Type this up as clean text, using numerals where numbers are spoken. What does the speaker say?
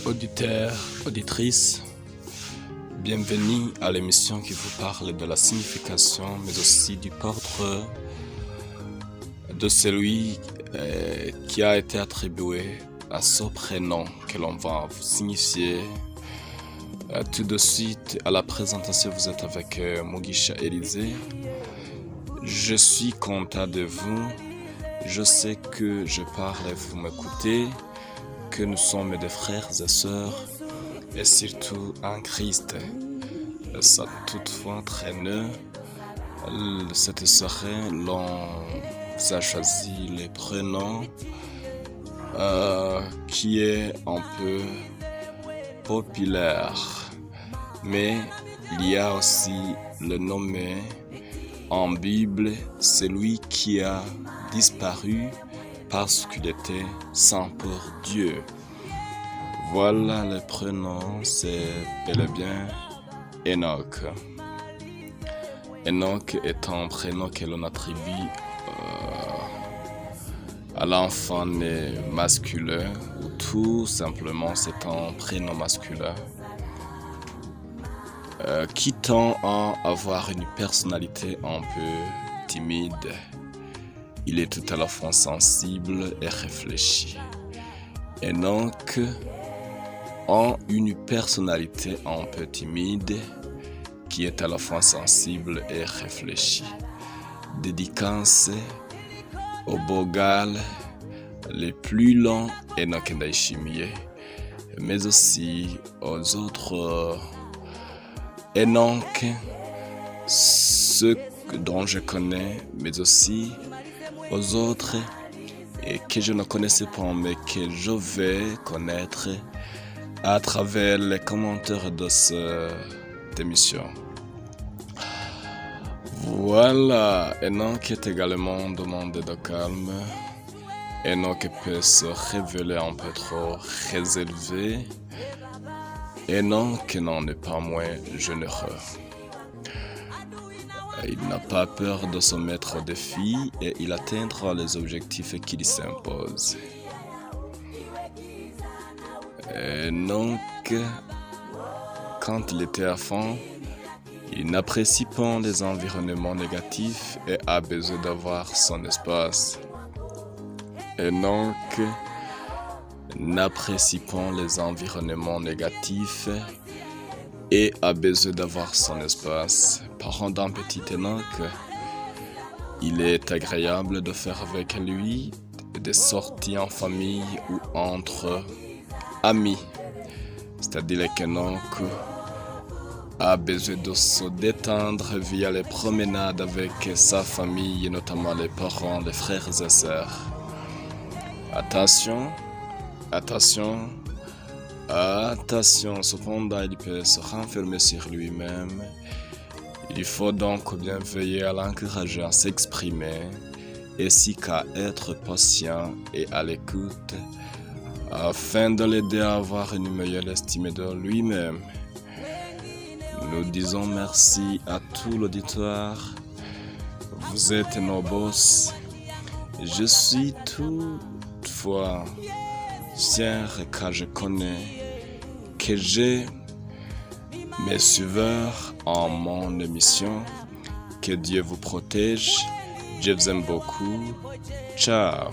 Auditeurs, auditrices, bienvenue à l'émission qui vous parle de la signification, mais aussi du portrait de celui qui a été attribué à ce prénom que l'on va vous signifier. Tout de suite, à la présentation, vous êtes avec Mugisha Élisée. Je suis content de vous. Je sais que je parle et vous m'écoutez, que nous sommes des frères et sœurs, et surtout en Christ. Ça toutefois traîne. Cette soirée, l'on a choisi les prénoms qui est un peu populaire, mais il y a aussi le nommé en Bible, celui qui a disparu parce qu'il était sans pour Dieu. Voilà le prénom, c'est bel et bien Enoch. Enoch est un prénom que l'on attribue à l'enfant né masculin, ou tout simplement c'est un prénom masculin qui tend à avoir une personnalité un peu timide. Il est tout à la fois sensible et réfléchi. Enoch a une personnalité un peu timide qui est à la fois sensible et réfléchi. Dédicace au bogal les plus longs Enoch Ndaishimiye, mais aussi aux autres Enoch, ceux dont je connais, mais aussi aux autres et que je ne connaissais pas, mais que je vais connaître à travers les commentaires de cette émission. Voilà, Enoch est également demandé de calme. Enoch peut se révéler un peu trop réservé. Enoch n'en est pas moins généreux. Il n'a pas peur de se mettre au défi et il atteindra les objectifs qui lui s'imposent. Enoch, quand il était enfant, il n'apprécie pas les environnements négatifs et a besoin d'avoir son espace. Enoch n'apprécie pas les environnements négatifs et a besoin d'avoir son espace. Parent d'un petit Enoch, il est agréable de faire avec lui des sorties en famille ou entre amis. C'est-à-dire qu'Enoch a besoin de se détendre via les promenades avec sa famille, notamment les parents, les frères et sœurs. Attention, attention, attention, cependant il peut se renfermer sur lui-même. Il faut donc bien veiller à l'encourager à s'exprimer, ainsi qu'à être patient et à l'écoute, afin de l'aider à avoir une meilleure estime de lui-même. Nous disons merci à tout l'auditoire. Vous êtes nos boss. Je suis toutefois fier car je connais que j'ai mes suiveurs en mon émission. Que Dieu vous protège. Je vous aime beaucoup. Ciao.